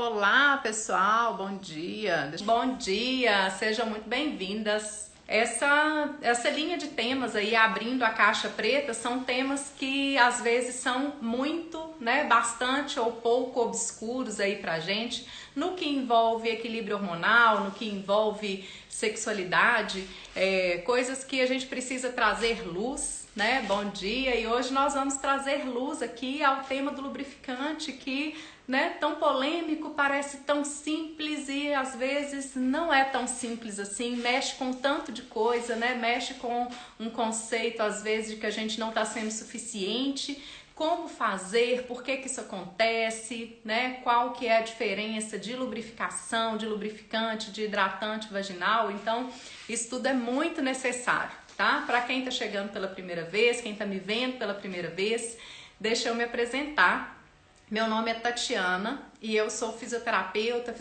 Olá, pessoal, bom dia. Bom dia, sejam muito bem-vindas. Essa linha de temas aí, abrindo a caixa preta, são temas que às vezes são muito, bastante ou pouco obscuros aí pra gente, no que envolve equilíbrio hormonal, no que envolve sexualidade, coisas que a gente precisa trazer luz, né? Bom dia, e hoje nós vamos trazer luz aqui ao tema do lubrificante que, tão polêmico, parece tão simples e às vezes não é tão simples assim, mexe com tanto de coisa, mexe com um conceito às vezes de que a gente não está sendo suficiente. Como fazer, por que isso acontece, qual que é a diferença de lubrificação, de lubrificante, de hidratante vaginal. Então, isso tudo é muito necessário, tá? Para quem tá chegando pela primeira vez, quem tá me vendo pela primeira vez, deixa eu me apresentar. Meu nome é Tatiana e eu sou fisioterapeuta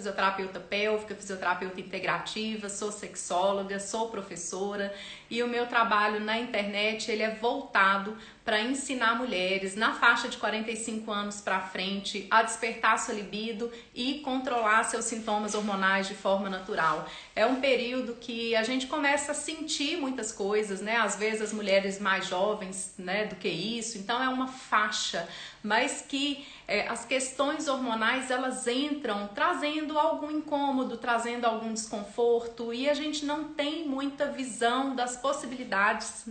pélvica, fisioterapeuta integrativa, sou sexóloga, sou professora e o meu trabalho na internet ele é voltado para ensinar mulheres na faixa de 45 anos para frente a despertar sua libido e controlar seus sintomas hormonais de forma natural. É um período que a gente começa a sentir muitas coisas, às vezes as mulheres mais jovens, do que isso, então é uma faixa, mas que as questões hormonais elas entram trazendo algum incômodo, trazendo algum desconforto e a gente não tem muita visão das possibilidades,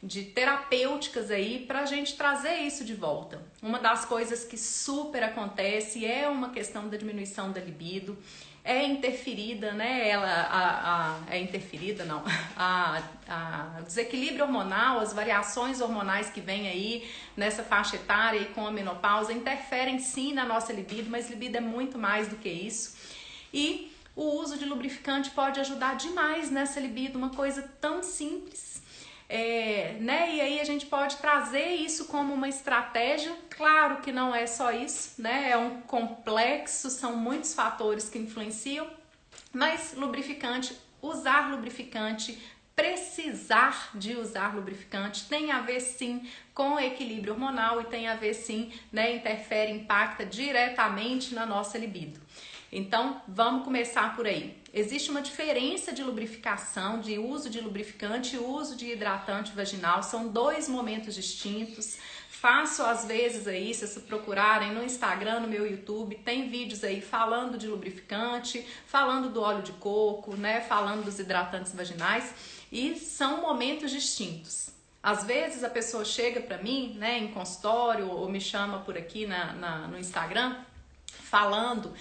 de terapêuticas aí pra gente trazer isso de volta. Uma das coisas que super acontece é uma questão da diminuição da libido, é interferida, o desequilíbrio hormonal, as variações hormonais que vem aí nessa faixa etária e com a menopausa interferem sim na nossa libido, mas libido é muito mais do que isso. E o uso de lubrificante pode ajudar demais nessa libido, uma coisa tão simples. E aí a gente pode trazer isso como uma estratégia. Claro que não é só isso, é um complexo, são muitos fatores que influenciam, mas usar lubrificante, precisar de usar lubrificante tem a ver sim com equilíbrio hormonal e tem a ver sim, interfere, impacta diretamente na nossa libido. Então, vamos começar por aí. Existe uma diferença de lubrificação, de uso de lubrificante e uso de hidratante vaginal. São dois momentos distintos. Faço às vezes aí, se vocês procurarem no Instagram, no meu YouTube, tem vídeos aí falando de lubrificante, falando do óleo de coco, falando dos hidratantes vaginais. E são momentos distintos. Às vezes a pessoa chega pra mim, em consultório ou me chama por aqui no Instagram, falando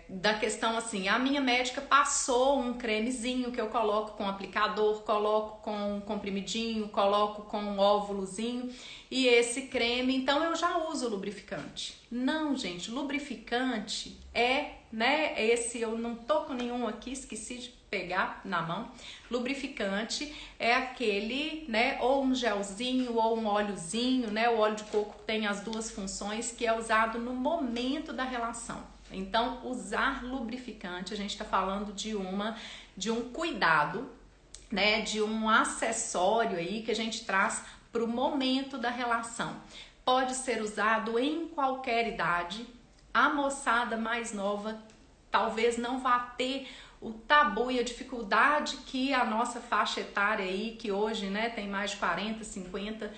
da questão assim, a minha médica passou um cremezinho que eu coloco com aplicador, coloco com um comprimidinho, coloco com um óvulozinho e esse creme, então eu já uso lubrificante. Não, gente, lubrificante esse eu não tô com nenhum aqui, esqueci de pegar na mão. Lubrificante é aquele, ou um gelzinho ou um óleozinho, o óleo de coco tem as duas funções que é usado no momento da relação. Então, usar lubrificante, a gente está falando de um cuidado, de um acessório aí que a gente traz para o momento da relação. Pode ser usado em qualquer idade. A moçada mais nova talvez não vá ter o tabu e a dificuldade que a nossa faixa etária aí, que hoje, tem mais de 40, 50,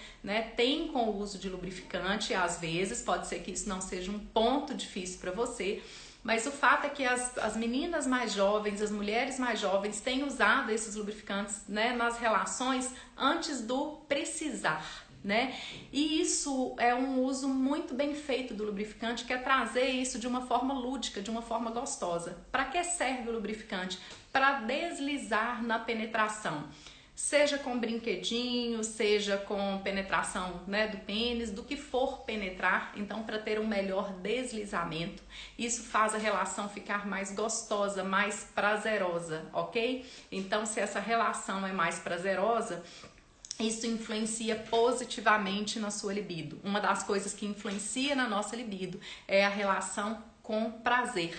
tem com o uso de lubrificante. Às vezes, pode ser que isso não seja um ponto difícil para você, mas o fato é que as meninas mais jovens, as mulheres mais jovens têm usado esses lubrificantes, nas relações antes do precisar. E isso é um uso muito bem feito do lubrificante, que é trazer isso de uma forma lúdica, de uma forma gostosa. Para que serve o lubrificante? Para deslizar na penetração, seja com brinquedinho, seja com penetração do pênis, do que for penetrar, então para ter um melhor deslizamento. Isso faz a relação ficar mais gostosa, mais prazerosa, ok? Então se essa relação é mais prazerosa, isso influencia positivamente na sua libido. Uma das coisas que influencia na nossa libido é a relação com prazer.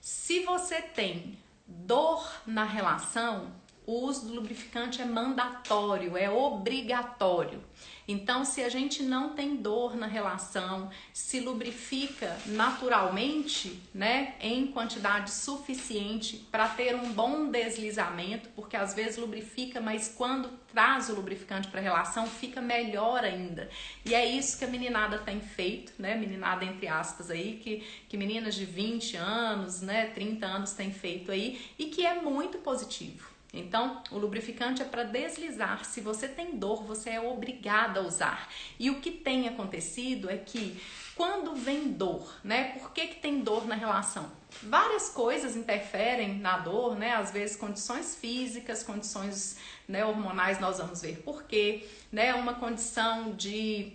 Se você tem dor na relação, o uso do lubrificante é mandatório, é obrigatório. Então, se a gente não tem dor na relação, se lubrifica naturalmente, né, em quantidade suficiente para ter um bom deslizamento, porque às vezes lubrifica, mas quando traz o lubrificante para a relação fica melhor ainda. E é isso que a meninada tem feito, né, meninada entre aspas aí, que meninas de 20 anos, né, 30 anos têm feito aí e que é muito positivo. Então, o lubrificante é para deslizar. Se você tem dor, você é obrigada a usar. E o que tem acontecido é que quando vem dor, né? Por que tem dor na relação? Várias coisas interferem na dor, né? Às vezes condições físicas, condições, né, hormonais, nós vamos ver por quê, né? Uma condição de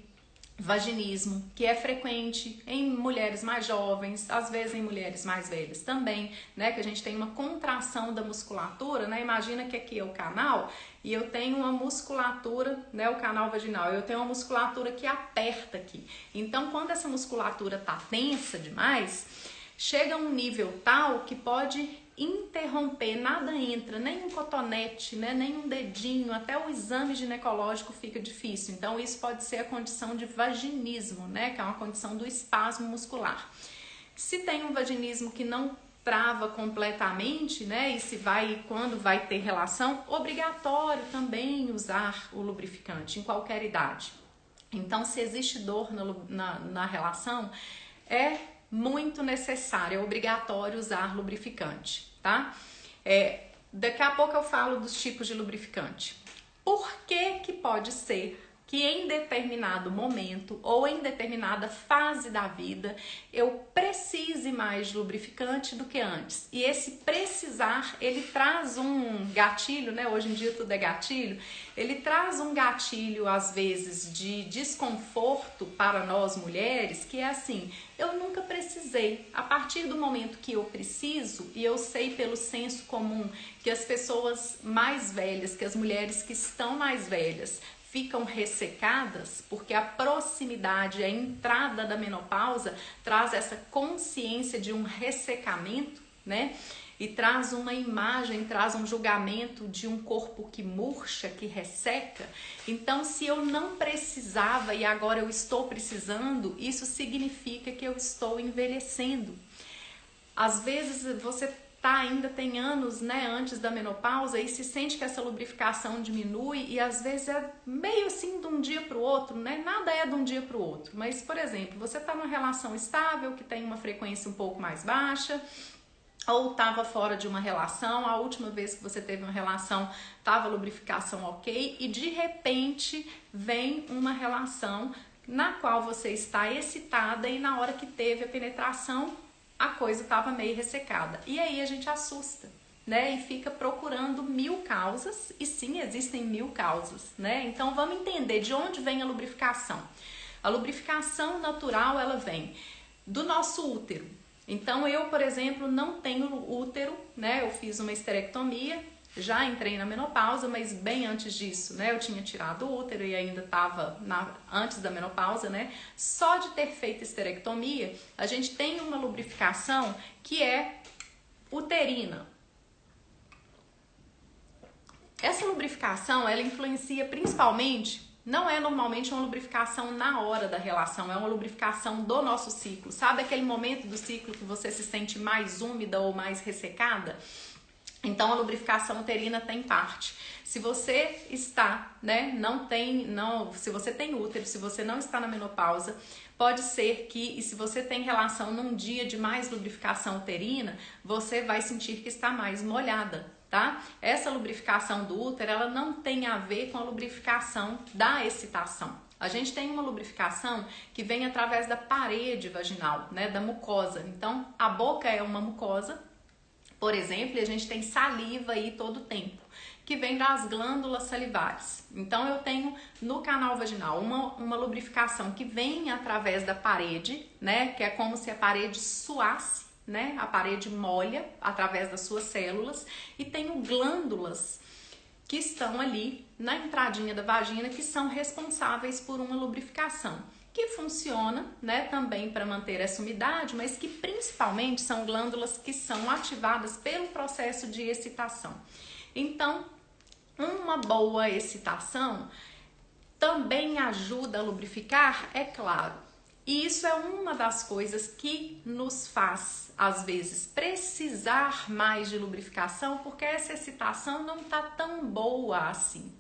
vaginismo, que é frequente em mulheres mais jovens, às vezes em mulheres mais velhas também, né, que a gente tem uma contração da musculatura, né, imagina que aqui é o canal e eu tenho uma musculatura, né, o canal vaginal, eu tenho uma musculatura que aperta aqui, então quando essa musculatura tá tensa demais, chega a um nível tal que pode interromper, nada entra, nem um cotonete, né, nem um dedinho, até o exame ginecológico fica difícil. Então isso pode ser a condição de vaginismo, né, que é uma condição do espasmo muscular. Se tem um vaginismo que não trava completamente, né, e se vai, quando vai ter relação, obrigatório também usar o lubrificante em qualquer idade. Então, se existe dor na relação, é muito necessário, é obrigatório usar lubrificante, tá? Daqui a pouco eu falo dos tipos de lubrificante. Por que pode ser que em determinado momento ou em determinada fase da vida eu precise mais de lubrificante do que antes? E esse precisar, ele traz um gatilho, né? Hoje em dia tudo é gatilho. Ele traz um gatilho, às vezes, de desconforto para nós mulheres, que é assim, eu nunca precisei. A partir do momento que eu preciso, e eu sei pelo senso comum que as pessoas mais velhas, que as mulheres que estão mais velhas, ficam ressecadas, porque a proximidade, a entrada da menopausa traz essa consciência de um ressecamento, né? E traz uma imagem, traz um julgamento de um corpo que murcha, que resseca. Então, se eu não precisava e agora eu estou precisando, isso significa que eu estou envelhecendo. Às vezes você ainda tem anos, né, antes da menopausa e se sente que essa lubrificação diminui e às vezes é meio assim de um dia para o outro, né? Nada é de um dia para o outro. Mas, por exemplo, você está numa relação estável que tem uma frequência um pouco mais baixa, ou estava fora de uma relação, a última vez que você teve uma relação estava a lubrificação ok e de repente vem uma relação na qual você está excitada e na hora que teve a penetração a coisa estava meio ressecada. E aí a gente assusta, né? E fica procurando 1000 causas, e sim, existem 1000 causas, né? Então vamos entender de onde vem a lubrificação. A lubrificação natural, ela vem do nosso útero. Então eu, por exemplo, não tenho útero, né? Eu fiz uma esterectomia, já entrei na menopausa, mas bem antes disso, né? Eu tinha tirado o útero e ainda estava antes da menopausa, né? Só de ter feito esterectomia, a gente tem uma lubrificação que é uterina. Essa lubrificação, ela influencia principalmente, não é normalmente uma lubrificação na hora da relação, é uma lubrificação do nosso ciclo. Sabe aquele momento do ciclo que você se sente mais úmida ou mais ressecada? Então a lubrificação uterina tem parte. Se você está, né, se você tem útero, se você não está na menopausa, pode ser que, e se você tem relação num dia de mais lubrificação uterina, você vai sentir que está mais molhada, tá? Essa lubrificação do útero, ela não tem a ver com a lubrificação da excitação. A gente tem uma lubrificação que vem através da parede vaginal, né, da mucosa. Então, a boca é uma mucosa, por exemplo, e a gente tem saliva aí todo o tempo, que vem das glândulas salivares. Então eu tenho no canal vaginal uma lubrificação que vem através da parede, né? Que é como se a parede suasse, né? A parede molha através das suas células e tenho glândulas que estão ali na entradinha da vagina que são responsáveis por uma lubrificação, que funciona, né, também para manter essa umidade, mas que principalmente são glândulas que são ativadas pelo processo de excitação. Então, uma boa excitação também ajuda a lubrificar? É claro. E isso é uma das coisas que nos faz, às vezes, precisar mais de lubrificação, porque essa excitação não tá tão boa assim.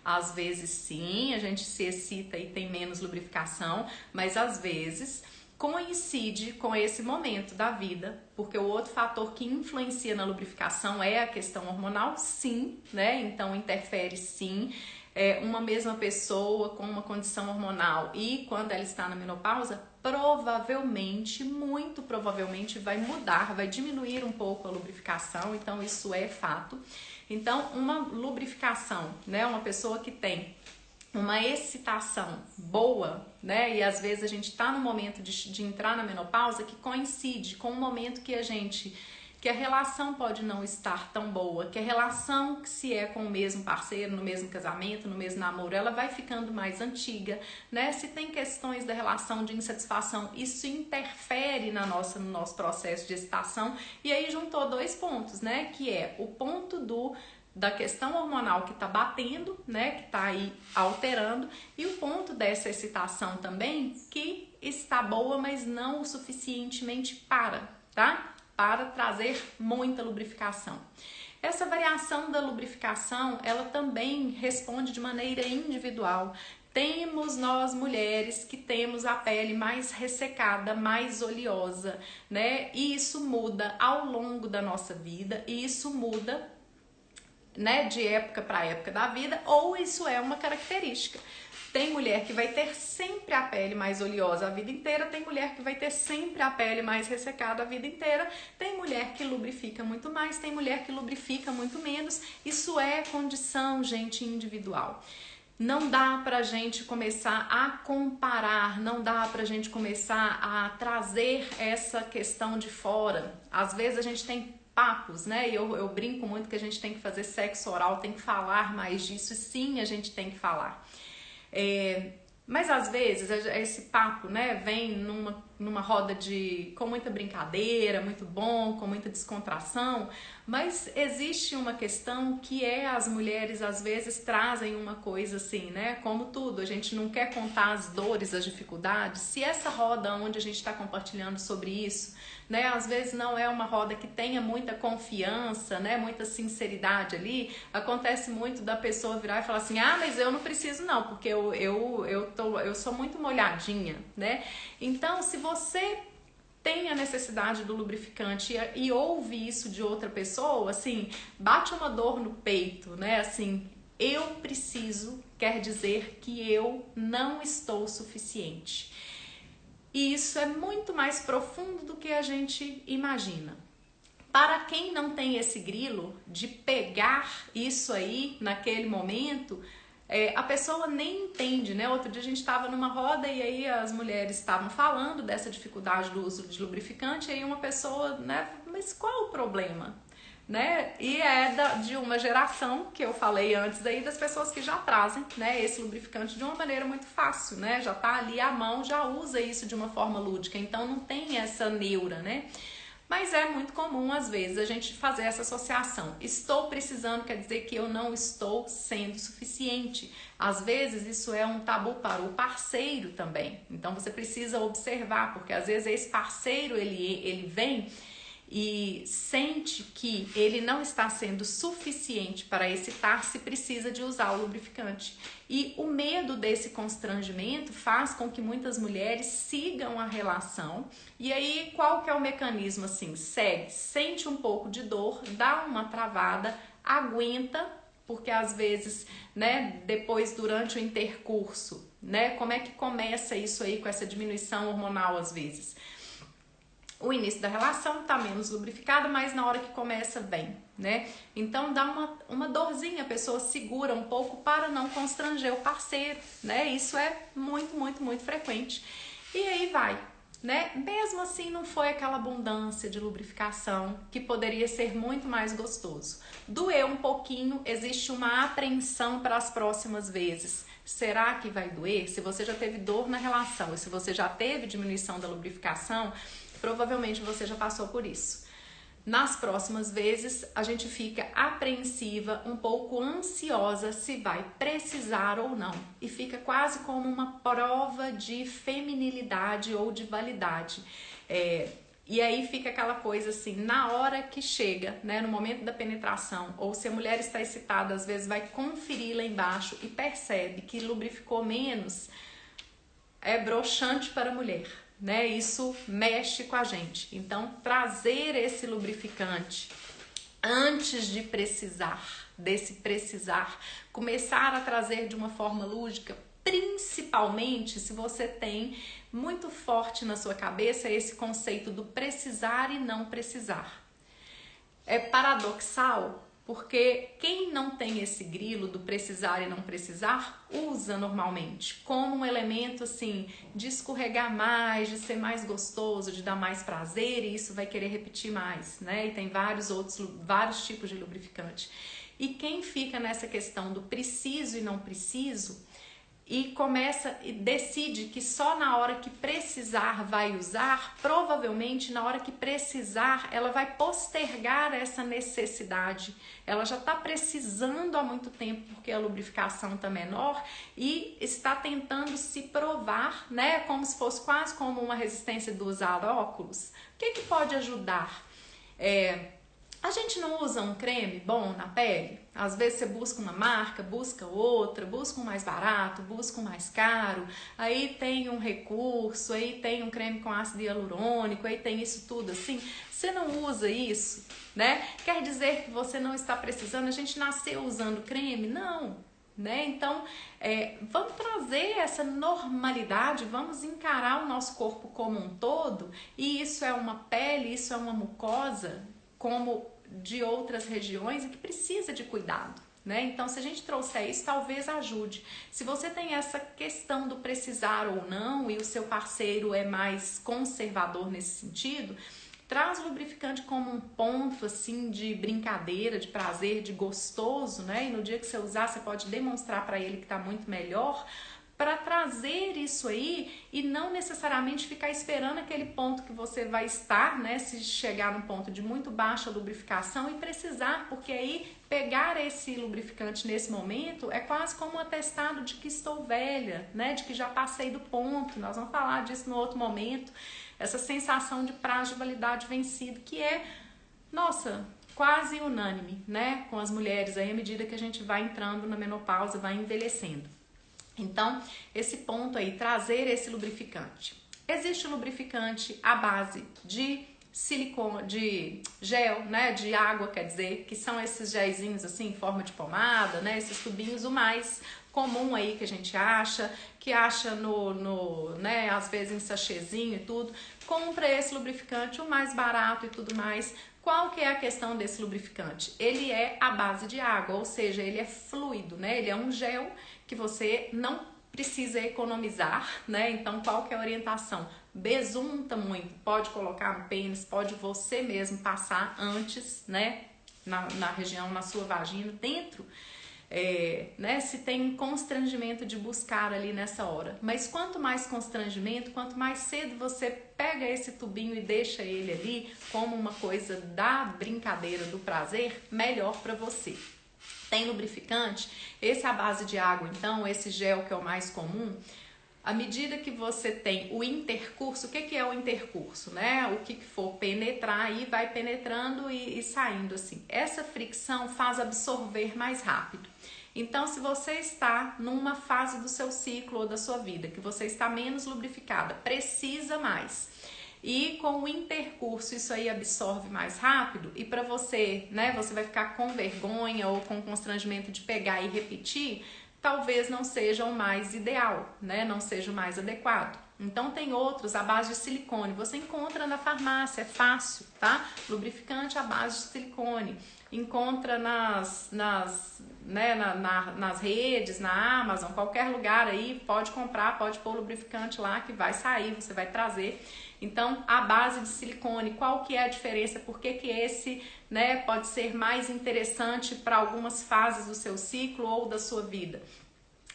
Às vezes sim, a gente se excita e tem menos lubrificação, mas às vezes coincide com esse momento da vida, porque o outro fator que influencia na lubrificação é a questão hormonal, sim, né? Então interfere sim. Uma mesma pessoa com uma condição hormonal e quando ela está na menopausa, provavelmente, muito provavelmente vai mudar, vai diminuir um pouco a lubrificação, então isso é fato. Então, uma lubrificação, né, uma pessoa que tem uma excitação boa, né, e às vezes a gente está no momento de entrar na menopausa que coincide com o momento que a relação pode não estar tão boa, que a relação que se é com o mesmo parceiro, no mesmo casamento, no mesmo namoro, ela vai ficando mais antiga, né? Se tem questões da relação de insatisfação, isso interfere no nosso processo de excitação. E aí juntou dois pontos, né? Que é o ponto da questão hormonal que está batendo, né? Que está aí alterando, e o ponto dessa excitação também que está boa, mas não o suficientemente tá? Para trazer muita lubrificação. Essa variação da lubrificação, ela também responde de maneira individual. Temos nós mulheres que temos a pele mais ressecada, mais oleosa, né? E isso muda ao longo da nossa vida, e isso muda, né, de época para época da vida, ou isso é uma característica. Tem mulher que vai ter sempre a pele mais oleosa a vida inteira, tem mulher que vai ter sempre a pele mais ressecada a vida inteira, tem mulher que lubrifica muito mais, tem mulher que lubrifica muito menos. Isso é condição, gente, individual. Não dá pra gente começar a comparar, não dá pra gente começar a trazer essa questão de fora. Às vezes a gente tem papos, né? Eu brinco muito que a gente tem que fazer sexo oral, tem que falar mais disso, e sim, a gente tem que falar. Mas às vezes esse papo, né, vem numa roda com muita brincadeira, muito bom, com muita descontração, mas existe uma questão que as mulheres às vezes trazem uma coisa assim, né, como tudo, a gente não quer contar as dores, as dificuldades. Se essa roda onde a gente está compartilhando sobre isso, né, às vezes não é uma roda que tenha muita confiança, né, muita sinceridade ali, acontece muito da pessoa virar e falar assim, mas eu não preciso não, porque eu sou muito molhadinha, né? Então, se você tem a necessidade do lubrificante e ouve isso de outra pessoa, assim, bate uma dor no peito, né? Assim, eu preciso, quer dizer que eu não estou suficiente. E isso é muito mais profundo do que a gente imagina. Para quem não tem esse grilo de pegar isso aí naquele momento, a pessoa nem entende, né? Outro dia a gente estava numa roda e aí as mulheres estavam falando dessa dificuldade do uso de lubrificante, e aí uma pessoa, né? Mas qual o problema? Né? E de uma geração que eu falei antes aí, das pessoas que já trazem, né, esse lubrificante de uma maneira muito fácil, né? Já tá ali à mão, já usa isso de uma forma lúdica, então não tem essa neura, né? Mas é muito comum, às vezes, a gente fazer essa associação. Estou precisando quer dizer que eu não estou sendo suficiente. Às vezes, isso é um tabu para o parceiro também. Então, você precisa observar, porque às vezes esse parceiro, ele vem e sente que ele não está sendo suficiente para excitar-se, precisa de usar o lubrificante. E o medo desse constrangimento faz com que muitas mulheres sigam a relação. E aí, qual que é o mecanismo? Assim, segue, sente um pouco de dor, dá uma travada, aguenta, porque às vezes, né, depois, durante o intercurso, né, como é que começa isso aí com essa diminuição hormonal às vezes? O início da relação tá menos lubrificado, mas na hora que começa vem, né? Então dá uma dorzinha, a pessoa segura um pouco para não constranger o parceiro, né? Isso é muito, muito, muito frequente. E aí vai, né? Mesmo assim não foi aquela abundância de lubrificação que poderia ser muito mais gostoso. Doeu um pouquinho, existe uma apreensão para as próximas vezes. Será que vai doer? Se você já teve dor na relação e se você já teve diminuição da lubrificação, provavelmente você já passou por isso. nas próximas vezes a gente fica apreensiva, um pouco ansiosa se vai precisar ou não. E fica quase como uma prova de feminilidade ou de validade. E aí fica aquela coisa assim, na hora que chega, né, no momento da penetração, ou se a mulher está excitada, às vezes vai conferir lá embaixo e percebe que lubrificou menos, é broxante para a mulher. Né? Isso mexe com a gente. Então, trazer esse lubrificante antes de precisar, desse precisar, começar a trazer de uma forma lúdica, principalmente se você tem muito forte na sua cabeça esse conceito do precisar e não precisar. É paradoxal, porque quem não tem esse grilo do precisar e não precisar, usa normalmente como um elemento assim de escorregar mais, de ser mais gostoso, de dar mais prazer, e isso vai querer repetir mais, né? E tem vários tipos de lubrificante. E quem fica nessa questão do preciso e não preciso, e começa e decide que só na hora que precisar vai usar, provavelmente na hora que precisar ela vai postergar essa necessidade. Ela já está precisando há muito tempo porque a lubrificação está menor e está tentando se provar, né? Como se fosse quase como uma resistência do usar óculos. O que pode ajudar? A gente não usa um creme bom na pele? Às vezes você busca uma marca, busca outra, busca um mais barato, busca um mais caro, aí tem um recurso, aí tem um creme com ácido hialurônico, aí tem isso tudo assim. Você não usa isso, né? Quer dizer que você não está precisando? A gente nasceu usando creme? Não, né? Então, vamos trazer essa normalidade, vamos encarar o nosso corpo como um todo, e isso é uma pele, isso é uma mucosa, como de outras regiões e que precisa de cuidado, né? Então, se a gente trouxer isso, talvez ajude. Se você tem essa questão do precisar ou não e o seu parceiro é mais conservador nesse sentido, traz o lubrificante como um ponto assim de brincadeira, de prazer, de gostoso, né? E no dia que você usar, você pode demonstrar para ele que está muito melhor, para trazer isso aí e não necessariamente ficar esperando aquele ponto que você vai estar, né? Se chegar num ponto de muito baixa lubrificação e precisar, porque aí pegar esse lubrificante nesse momento é quase como um atestado de que estou velha, né? De que já passei do ponto. Nós vamos falar disso no outro momento. Essa sensação de prazo de validade vencido, que é, nossa, quase unânime, né? Com as mulheres aí, à medida que a gente vai entrando na menopausa, vai envelhecendo. Então, esse ponto aí, trazer esse lubrificante. Existe lubrificante à base de silicone, de gel, né, de água, quer dizer, que são esses gelzinhos assim em forma de pomada, né, esses tubinhos, o mais comum aí que a gente acha, né, às vezes em sachêzinho e tudo. Compra esse lubrificante, o mais barato e tudo mais. Qual que é a questão desse lubrificante? Ele é à base de água, ou seja, ele é fluido, né? Ele é um gel que você não precisa economizar, né? Então, qual que é a orientação? Besunta muito, pode colocar no pênis, pode você mesmo passar antes, né? Na região, na sua vagina, dentro. Né, se tem constrangimento de buscar ali nessa hora. Mas quanto mais constrangimento, quanto mais cedo você pega esse tubinho e deixa ele ali como uma coisa da brincadeira, do prazer, melhor para você. Tem lubrificante, esse é a base de água, então esse gel que é o mais comum. À medida que você tem o intercurso, o que é o intercurso, né? O que for penetrar aí, vai penetrando e saindo assim. Essa fricção faz absorver mais rápido. Então, se você está numa fase do seu ciclo ou da sua vida, que você está menos lubrificada, precisa mais. E com o intercurso isso aí absorve mais rápido e para você, né, você vai ficar com vergonha ou com constrangimento de pegar e repetir, talvez não seja o mais ideal, né? Não seja o mais adequado. Então tem outros à base de silicone, você encontra na farmácia, é fácil, tá? Lubrificante à base de silicone, encontra nas redes, na Amazon, qualquer lugar aí, pode comprar, pode pôr lubrificante lá que vai sair, você vai trazer. Então, a base de silicone, qual que é a diferença? Por que que esse, né, pode ser mais interessante para algumas fases do seu ciclo ou da sua vida?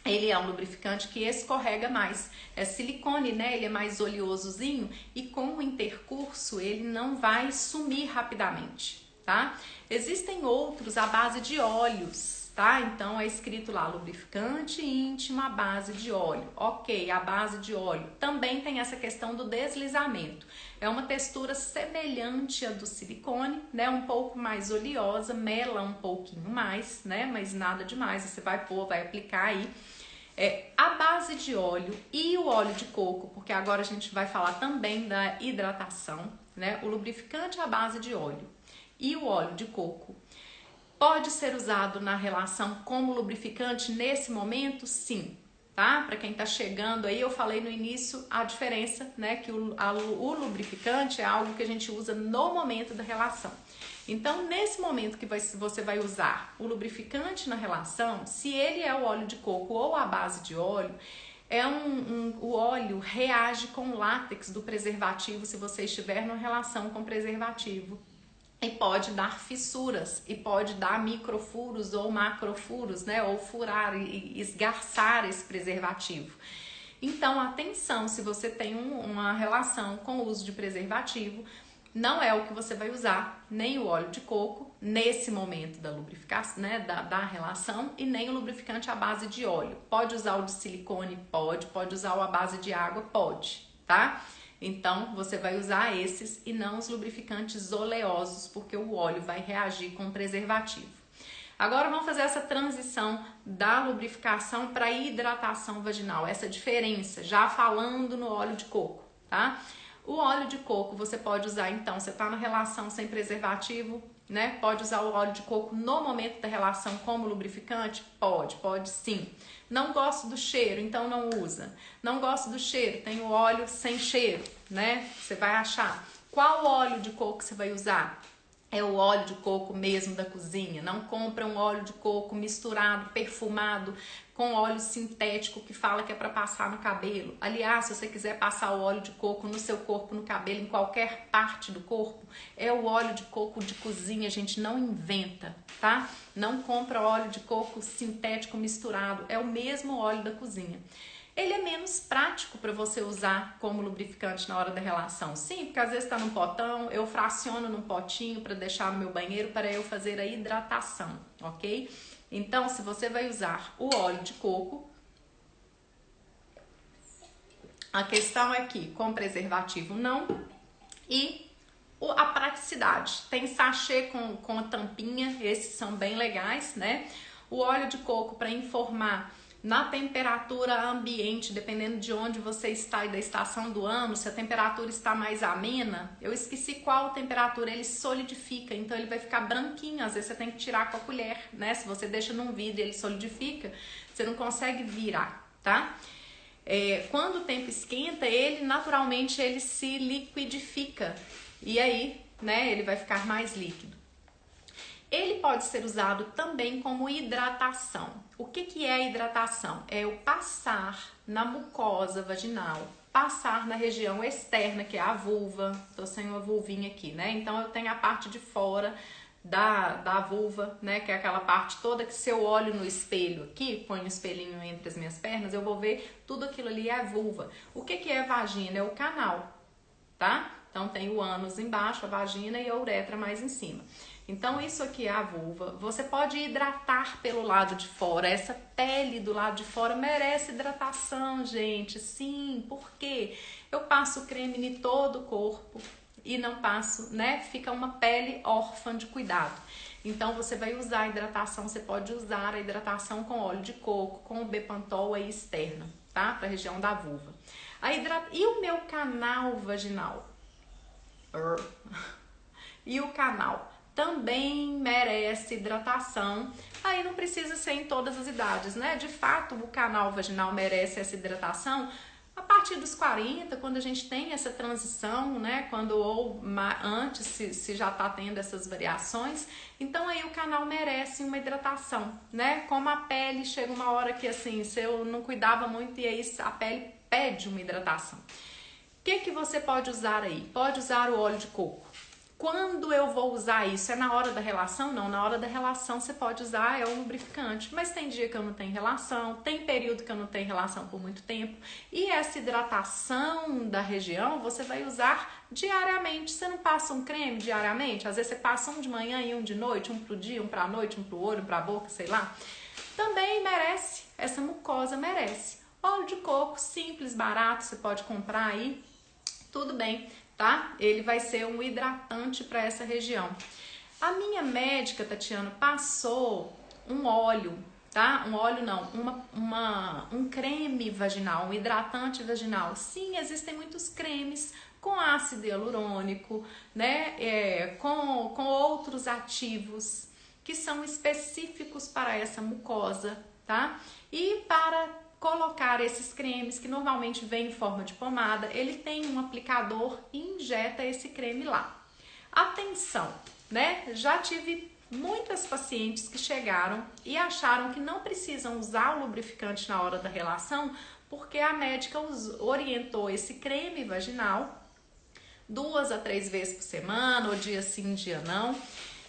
Ele é um lubrificante que escorrega mais. É silicone, né? Ele é mais oleosozinho e com o intercurso ele não vai sumir rapidamente, tá? Existem outros à base de óleos, tá? Então é escrito lá lubrificante íntimo à base de óleo. Ok, a base de óleo. Também tem essa questão do deslizamento. É uma textura semelhante à do silicone, né? Um pouco mais oleosa, mela um pouquinho mais, né? Mas nada demais. Você vai pôr, vai aplicar aí. A base de óleo e o óleo de coco, porque agora a gente vai falar também da hidratação, né? O lubrificante à base de óleo e o óleo de coco pode ser usado na relação como lubrificante nesse momento? Sim, tá? Para quem tá chegando aí, eu falei no início a diferença, né? Que o lubrificante é algo que a gente usa no momento da relação. Então, nesse momento que você vai usar o lubrificante na relação, se ele é o óleo de coco ou a base de óleo, o óleo reage com o látex do preservativo se você estiver numa relação com preservativo. E pode dar fissuras, e pode dar microfuros ou macrofuros, né? Ou furar e esgarçar esse preservativo. Então, atenção, se você tem uma relação com o uso de preservativo, não é o que você vai usar, nem o óleo de coco, nesse momento da lubrificação, né, da relação, e nem o lubrificante à base de óleo. Pode usar o de silicone? Pode usar o à base de água? Pode, tá? Então, você vai usar esses e não os lubrificantes oleosos, porque o óleo vai reagir com o preservativo. Agora vamos fazer essa transição da lubrificação para a hidratação vaginal, essa diferença, já falando no óleo de coco, tá? O óleo de coco você pode usar, então, você está na relação sem preservativo, né? Pode usar o óleo de coco no momento da relação como lubrificante? Pode sim. Não gosto do cheiro, então não usa. Não gosto do cheiro, tem o óleo sem cheiro, né? Você vai achar. Qual óleo de coco você vai usar? É o óleo de coco mesmo da cozinha. Não compra um óleo de coco misturado, perfumado, com óleo sintético que fala que é para passar no cabelo. Aliás, se você quiser passar o óleo de coco no seu corpo, no cabelo, em qualquer parte do corpo, é o óleo de coco de cozinha, a gente não inventa, tá? Não compra óleo de coco sintético misturado, é o mesmo óleo da cozinha. Ele é menos prático para você usar como lubrificante na hora da relação. Sim, porque às vezes está num potão, eu fraciono num potinho para deixar no meu banheiro para eu fazer a hidratação, ok? Então, se você vai usar o óleo de coco, a questão é que com preservativo não, e a praticidade. Tem sachê com a tampinha, esses são bem legais, né? O óleo de coco para informar na temperatura ambiente, dependendo de onde você está e da estação do ano, se a temperatura está mais amena, eu esqueci qual temperatura, ele solidifica, então ele vai ficar branquinho, às vezes você tem que tirar com a colher, né? Se você deixa num vidro e ele solidifica, você não consegue virar, tá? Quando o tempo esquenta, ele naturalmente ele se liquidifica e aí, né, ele vai ficar mais líquido. Ele pode ser usado também como hidratação. O que é hidratação? É o passar na mucosa vaginal, passar na região externa, que é a vulva. Tô sem uma vulvinha aqui, né? Então eu tenho a parte de fora da vulva, né? Que é aquela parte toda que se eu olho no espelho aqui, ponho um espelhinho entre as minhas pernas, eu vou ver tudo aquilo ali é a vulva. O que é vagina? É o canal, tá? Então tem o ânus embaixo, a vagina e a uretra mais em cima. Então isso aqui é a vulva. Você pode hidratar pelo lado de fora. Essa pele do lado de fora merece hidratação, gente. Sim, por quê? Eu passo creme em todo o corpo e não passo, né? Fica uma pele órfã de cuidado. Então você vai usar a hidratação, você pode usar a hidratação com óleo de coco, com o Bepantol aí externo, tá? Para a região da vulva. E o meu canal vaginal? E o canal também merece hidratação. Aí não precisa ser em todas as idades, né? De fato, o canal vaginal merece essa hidratação a partir dos 40, quando a gente tem essa transição, né? Quando ou antes, se já tá tendo essas variações. Então aí o canal merece uma hidratação, né? Como a pele, chega uma hora que assim, se eu não cuidava muito e aí a pele pede uma hidratação. O que você pode usar aí? Pode usar o óleo de coco. Quando eu vou usar isso? É na hora da relação? Não, na hora da relação você pode usar, é um lubrificante. Mas tem dia que eu não tenho relação, tem período que eu não tenho relação por muito tempo. E essa hidratação da região você vai usar diariamente. Você não passa um creme diariamente? Às vezes você passa um de manhã e um de noite, um pro dia, um pra noite, um pro olho, um pra boca, sei lá. Também merece, essa mucosa merece. Óleo de coco, simples, barato, você pode comprar aí, tudo bem. Tá? Ele vai ser um hidratante para essa região. A minha médica, Tatiana, passou um óleo, tá? Um óleo não, um creme vaginal, um hidratante vaginal. Sim, existem muitos cremes com ácido hialurônico, né? Com outros ativos que são específicos para essa mucosa, tá? E para colocar esses cremes, que normalmente vem em forma de pomada, ele tem um aplicador e injeta esse creme lá. Atenção, né? Já tive muitas pacientes que chegaram e acharam que não precisam usar o lubrificante na hora da relação, porque a médica orientou esse creme vaginal 2 a 3 vezes por semana, ou dia sim, dia não.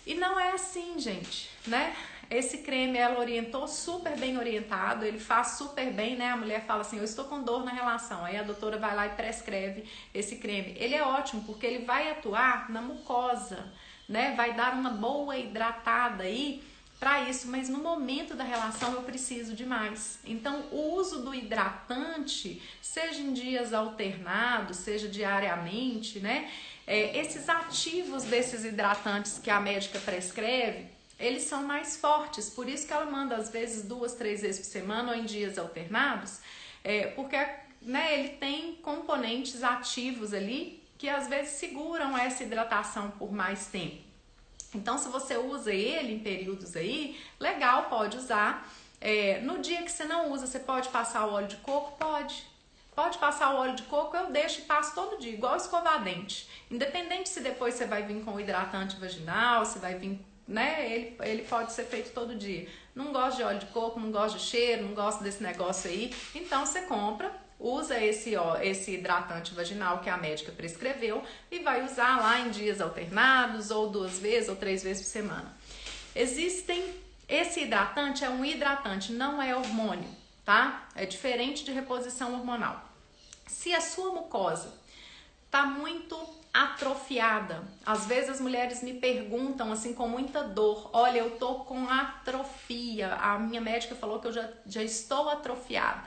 E não é assim, gente, né? Esse creme ela orientou super bem orientado, ele faz super bem, né? A mulher fala assim, eu estou com dor na relação, aí a doutora vai lá e prescreve esse creme. Ele é ótimo porque ele vai atuar na mucosa, né? Vai dar uma boa hidratada aí para isso, mas no momento da relação eu preciso de mais. Então o uso do hidratante, seja em dias alternados, seja diariamente, né? Esses ativos desses hidratantes que a médica prescreve, eles são mais fortes, por isso que ela manda às vezes 2, 3 vezes por semana ou em dias alternados, porque né, ele tem componentes ativos ali que às vezes seguram essa hidratação por mais tempo. Então se você usa ele em períodos aí, legal, pode usar. No dia que você não usa, você pode passar o óleo de coco? Pode passar o óleo de coco, eu deixo e passo todo dia, igual escovar dente. Independente se depois você vai vir com o hidratante vaginal, se vai vir, né? Ele pode ser feito todo dia. Não gosto de óleo de coco, não gosto de cheiro, não gosto desse negócio aí. Então você compra, usa esse hidratante vaginal que a médica prescreveu e vai usar lá em dias alternados, ou 2 vezes ou 3 vezes por semana. Esse hidratante é um hidratante, não é hormônio, tá? É diferente de reposição hormonal. Se a sua mucosa tá muito atrofiada, às vezes as mulheres me perguntam assim com muita dor, olha, eu tô com atrofia, a minha médica falou que eu já estou atrofiada.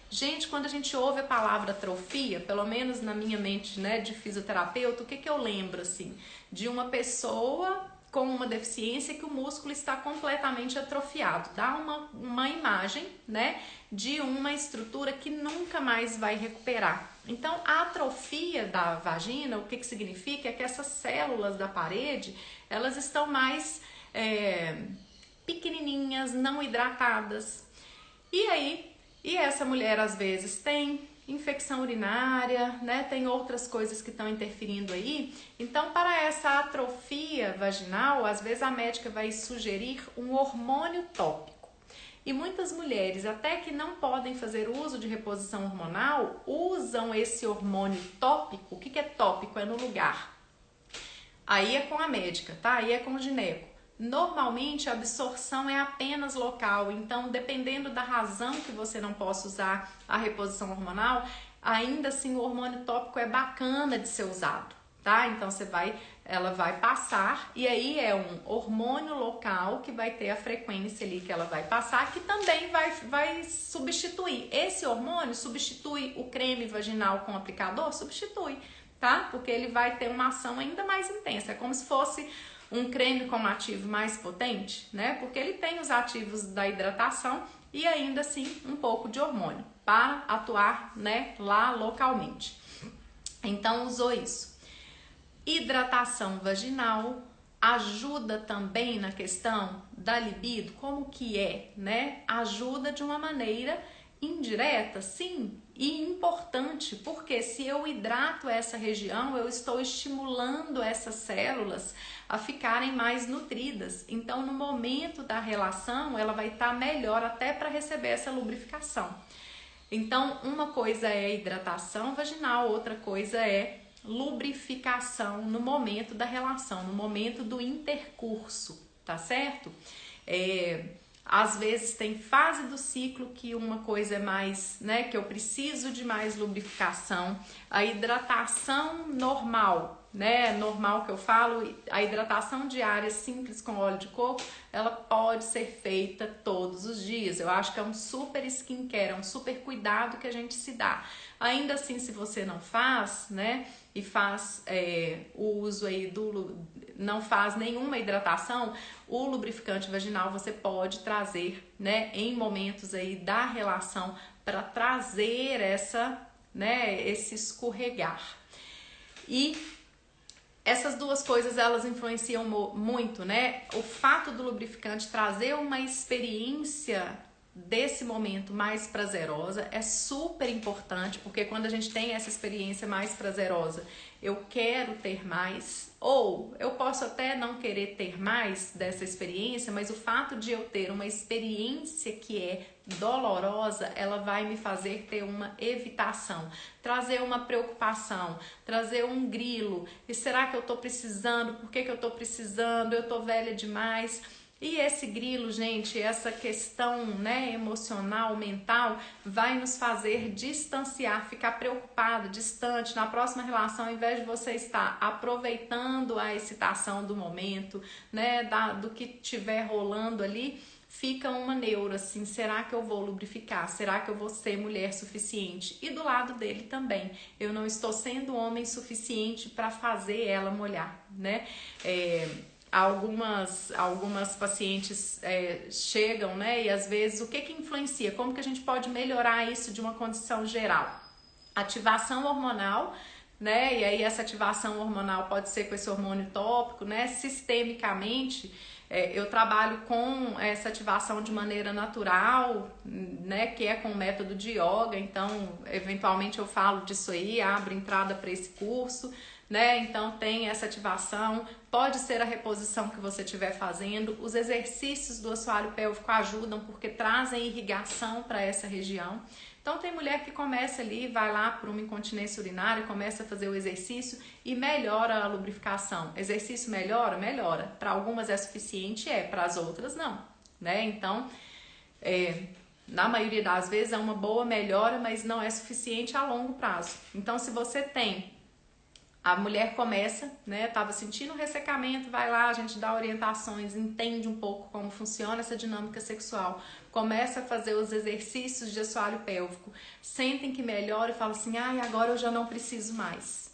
Gente, quando a gente ouve a palavra atrofia, pelo menos na minha mente, né, de fisioterapeuta, o que eu lembro assim? De uma pessoa com uma deficiência que o músculo está completamente atrofiado. Dá uma imagem, né, de uma estrutura que nunca mais vai recuperar. Então, a atrofia da vagina, o que significa? É que essas células da parede, elas estão mais pequenininhas, não hidratadas. E essa mulher às vezes tem infecção urinária, né? Tem outras coisas que estão interferindo aí. Então, para essa atrofia vaginal, às vezes a médica vai sugerir um hormônio tópico. E muitas mulheres, até que não podem fazer uso de reposição hormonal, usam esse hormônio tópico. O que é tópico? É no lugar. Aí é com a médica, tá? Aí é com o gineco. Normalmente a absorção é apenas local, então dependendo da razão que você não possa usar a reposição hormonal, ainda assim o hormônio tópico é bacana de ser usado, tá? Então ela vai passar e aí é um hormônio local que vai ter a frequência ali que ela vai passar, que também vai substituir. Esse hormônio substitui o creme vaginal com aplicador? Substitui, tá? Porque ele vai ter uma ação ainda mais intensa, é como se fosse um creme com ativo mais potente, né? Porque ele tem os ativos da hidratação e ainda assim um pouco de hormônio para atuar, né, lá localmente. Então usou isso. Hidratação vaginal ajuda também na questão da libido, como que é, né? Ajuda de uma maneira indireta, sim, e importante, porque se eu hidrato essa região, eu estou estimulando essas células a ficarem mais nutridas. Então, no momento da relação, ela vai estar melhor até para receber essa lubrificação. Então, uma coisa é hidratação vaginal, outra coisa é lubrificação no momento da relação, no momento do intercurso, tá certo? Às vezes tem fase do ciclo que uma coisa é mais, né, que eu preciso de mais lubrificação. A hidratação normal, né, normal que eu falo, a hidratação diária simples com óleo de coco, ela pode ser feita todos os dias. Eu acho que é um super skincare, é um super cuidado que a gente se dá. Ainda assim, se você não faz, né, e faz o uso aí não faz nenhuma hidratação, o lubrificante vaginal você pode trazer, né, em momentos aí da relação para trazer esse escorregar. E essas duas coisas, elas influenciam muito, né? O fato do lubrificante trazer uma experiência desse momento mais prazerosa é super importante, porque quando a gente tem essa experiência mais prazerosa, eu quero ter mais, ou eu posso até não querer ter mais dessa experiência, mas o fato de eu ter uma experiência que é dolorosa, ela vai me fazer ter uma evitação, trazer uma preocupação, trazer um grilo. E será que eu tô precisando? Por que eu tô precisando? Eu tô velha demais? E esse grilo, gente, essa questão, né, emocional, mental, vai nos fazer distanciar, ficar preocupado, distante. Na próxima relação, ao invés de você estar aproveitando a excitação do momento, né, do que estiver rolando ali, fica uma neura, assim, será que eu vou lubrificar? Será que eu vou ser mulher suficiente? E do lado dele também, eu não estou sendo homem suficiente para fazer ela molhar, né? Algumas pacientes chegam, né? E às vezes o que influencia? Como que a gente pode melhorar isso de uma condição geral? Ativação hormonal, né? E aí essa ativação hormonal pode ser com esse hormônio tópico, né? Sistemicamente, eu trabalho com essa ativação de maneira natural, né? Que é com o método de yoga. Então, eventualmente eu falo disso aí, abro entrada para esse curso, né? Então tem essa ativação, pode ser a reposição que você estiver fazendo. Os exercícios do assoalho pélvico ajudam porque trazem irrigação para essa região. Então tem mulher que começa ali, vai lá por uma incontinência urinária, começa a fazer o exercício e melhora a lubrificação. Exercício melhora? Melhora. Para algumas é suficiente? Para as outras não, né? Então, na maioria das vezes é uma boa melhora, mas não é suficiente a longo prazo. Então se você tem... A mulher começa, né, tava sentindo ressecamento, vai lá, a gente dá orientações, entende um pouco como funciona essa dinâmica sexual, começa a fazer os exercícios de assoalho pélvico, sentem que melhora e fala assim, agora eu já não preciso mais.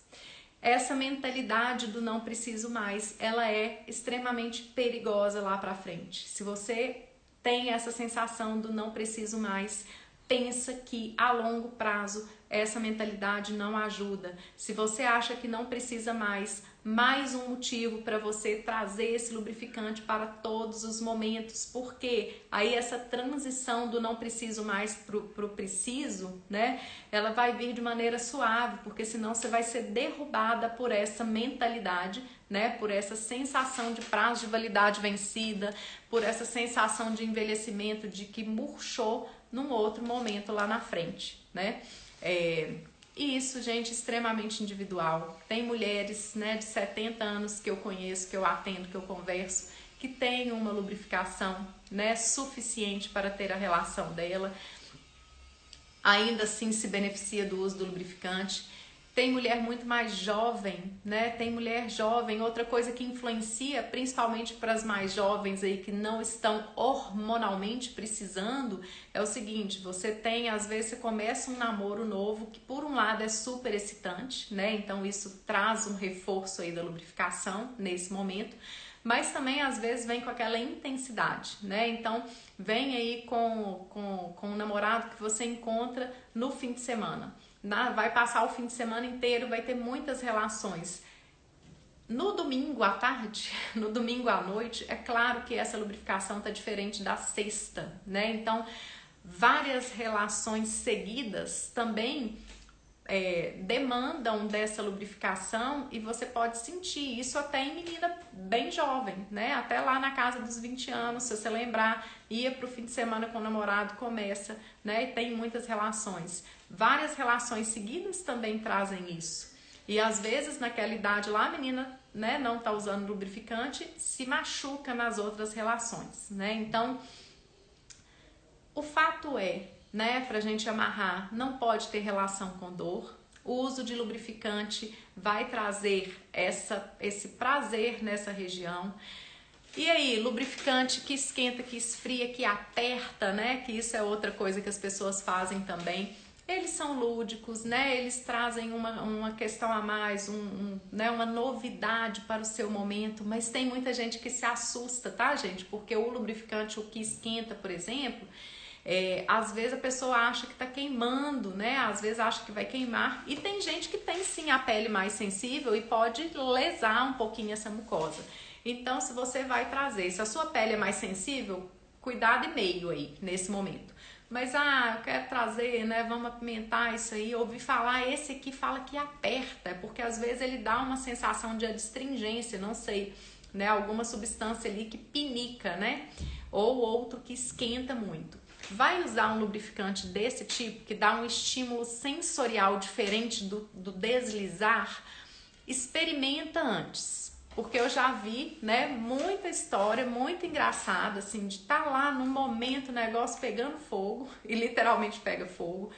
Essa mentalidade do não preciso mais, ela é extremamente perigosa lá pra frente. Se você tem essa sensação do não preciso mais, pensa que a longo prazo essa mentalidade não ajuda. Se você acha que não precisa mais um motivo para você trazer esse lubrificante para todos os momentos, porque aí essa transição do não preciso mais pro preciso, né? Ela vai vir de maneira suave, porque senão você vai ser derrubada por essa mentalidade, né? Por essa sensação de prazo de validade vencida, por essa sensação de envelhecimento, de que murchou num outro momento lá na frente, né? E isso, gente, extremamente individual. Tem mulheres, né, de 70 anos que eu conheço, que eu atendo, que eu converso, que tem uma lubrificação, né, suficiente para ter a relação dela, ainda assim se beneficia do uso do lubrificante. Tem mulher muito mais jovem, né? Tem mulher jovem. Outra coisa que influencia, principalmente para as mais jovens aí que não estão hormonalmente precisando, é o seguinte: você tem, às vezes, você começa um namoro novo que, por um lado, é super excitante, né? Então isso traz um reforço aí da lubrificação nesse momento. Mas também, às vezes, vem com aquela intensidade, né? Então, vem aí com um namorado que você encontra no fim de semana. Vai passar o fim de semana inteiro, vai ter muitas relações. No domingo à tarde, no domingo à noite, é claro que essa lubrificação tá diferente da sexta, né? Então, várias relações seguidas também demandam dessa lubrificação e você pode sentir isso até em menina bem jovem, né? Até lá na casa dos 20 anos, se você lembrar, ia pro fim de semana com o namorado, começa, né? E tem muitas relações. Várias relações seguidas também trazem isso. E às vezes naquela idade lá a menina, né, não tá usando lubrificante, se machuca nas outras relações, né? Então, o fato é, né, pra gente amarrar, não pode ter relação com dor. O uso de lubrificante vai trazer esse prazer nessa região. E aí, lubrificante que esquenta, que esfria, que aperta, né? Que isso é outra coisa que as pessoas fazem também. Eles são lúdicos, né? Eles trazem uma questão a mais, né? Uma novidade para o seu momento, mas tem muita gente que se assusta, tá, gente? Porque o lubrificante, o que esquenta, por exemplo, às vezes a pessoa acha que tá queimando, né? Às vezes acha que vai queimar. E tem gente que tem sim a pele mais sensível e pode lesar um pouquinho essa mucosa. Então, se você vai trazer, se a sua pele é mais sensível, cuidado e meio aí, nesse momento. Mas, eu quero trazer, né, vamos apimentar isso aí, ouvi falar, esse aqui fala que aperta, porque às vezes ele dá uma sensação de adstringência, não sei, né, alguma substância ali que pinica, né, ou outro que esquenta muito. Vai usar um lubrificante desse tipo, que dá um estímulo sensorial diferente do deslizar, experimenta antes. Porque eu já vi, né, muita história, muito engraçada, assim, de estar lá num momento, o negócio pegando fogo, e literalmente pega fogo,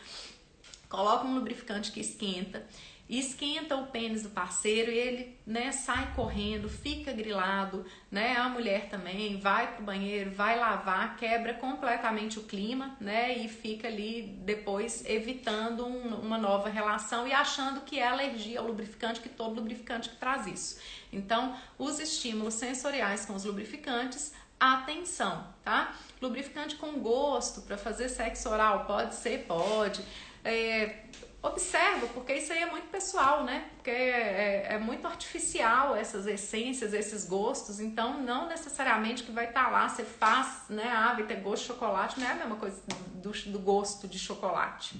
coloca um lubrificante que esquenta o pênis do parceiro e ele, né, sai correndo, fica grilado, né, a mulher também vai pro banheiro, vai lavar, quebra completamente o clima, né, e fica ali depois evitando uma nova relação e achando que é alergia ao lubrificante, que todo lubrificante que traz isso. Então, os estímulos sensoriais com os lubrificantes, atenção, tá? Lubrificante com gosto para fazer sexo oral, pode ser, pode. Observa, porque isso aí é muito pessoal, né? Porque é muito artificial essas essências, esses gostos, então não necessariamente que vai estar lá, você faz, né? Vai ter gosto de chocolate, não é a mesma coisa do gosto de chocolate.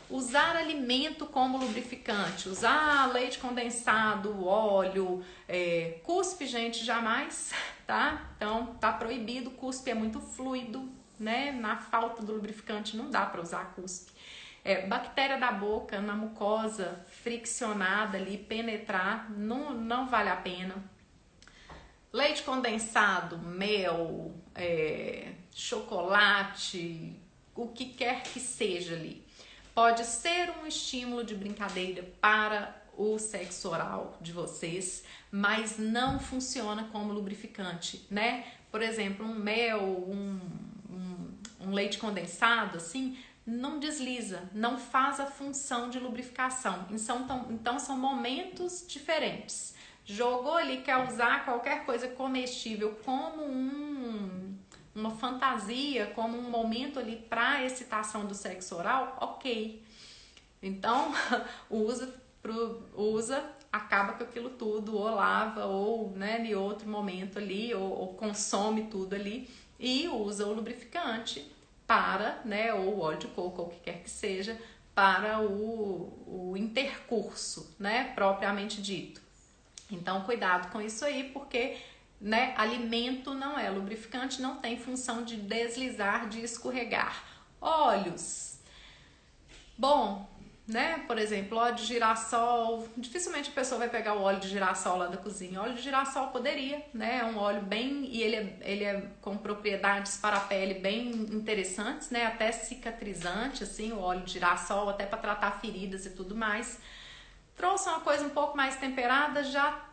Usar alimento como lubrificante, usar leite condensado, óleo, cuspe, gente, jamais, tá? Então tá proibido, cuspe é muito fluido, né? Na falta do lubrificante não dá para usar cuspe. Bactéria da boca, na mucosa, friccionada ali, penetrar, não vale a pena. Leite condensado, mel, chocolate, o que quer que seja ali. Pode ser um estímulo de brincadeira para o sexo oral de vocês, mas não funciona como lubrificante, né? Por exemplo, um mel, um leite condensado, assim, não desliza, não faz a função de lubrificação. Então são momentos diferentes. Jogou ali, quer usar qualquer coisa comestível como uma fantasia, como um momento ali para excitação do sexo oral, ok. Então, usa, acaba com aquilo tudo, ou lava, ou, né, em outro momento ali, ou consome tudo ali, e usa o lubrificante para, né, ou óleo de coco, ou o que quer que seja, para o intercurso, né, propriamente dito. Então, cuidado com isso aí, porque, né, alimento não é lubrificante, não tem função de deslizar, de escorregar. Óleos. Bom, né, por exemplo, óleo de girassol, dificilmente a pessoa vai pegar o óleo de girassol lá da cozinha. Óleo de girassol poderia, né, é um óleo bem, e ele é com propriedades para a pele bem interessantes, né, até cicatrizante, assim, o óleo de girassol, até para tratar feridas e tudo mais. Trouxe uma coisa um pouco mais temperada, já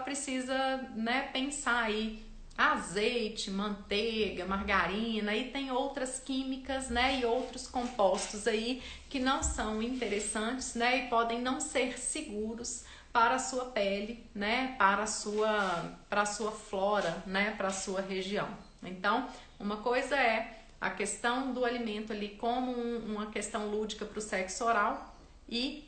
precisa, né, pensar aí. Azeite, manteiga, margarina, e tem outras químicas, né, e outros compostos aí que não são interessantes, né, e podem não ser seguros para a sua pele, né, para a sua flora, né, para a sua região. Então, uma coisa é a questão do alimento ali como uma questão lúdica para o sexo oral e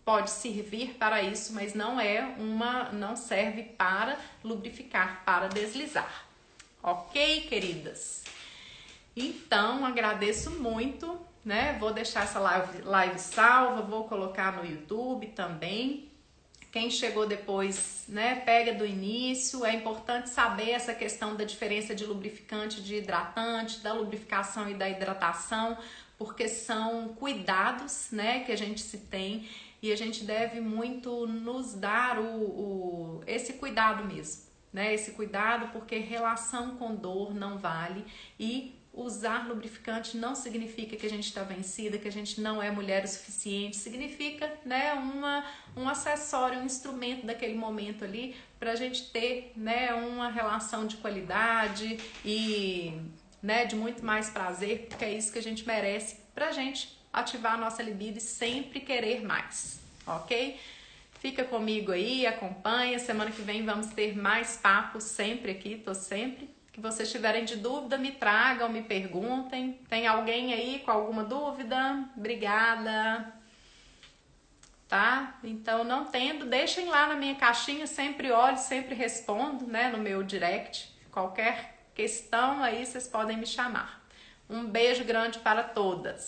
pode servir para isso, mas não serve para lubrificar, para deslizar. Ok, queridas? Então, agradeço muito, né? Vou deixar essa live salva, vou colocar no YouTube também. Quem chegou depois, né, pega do início. É importante saber essa questão da diferença de lubrificante e de hidratante, da lubrificação e da hidratação, porque são cuidados, né, que a gente se tem. e a gente deve muito nos dar esse cuidado mesmo, né? Esse cuidado, porque relação com dor não vale, e usar lubrificante não significa que a gente está vencida, que a gente não é mulher o suficiente, significa, né, um acessório, um instrumento daquele momento ali para a gente ter, né, uma relação de qualidade e, né, de muito mais prazer, porque é isso que a gente merece pra gente ativar a nossa libido e sempre querer mais, ok? Fica comigo aí, acompanha, semana que vem vamos ter mais papos sempre aqui, tô sempre. Que vocês tiverem de dúvida, me tragam, me perguntem. Tem alguém aí com alguma dúvida? Obrigada. Tá? Então, não tendo, deixem lá na minha caixinha, sempre olho, sempre respondo, né, no meu direct. Qualquer questão aí, vocês podem me chamar. Um beijo grande para todas.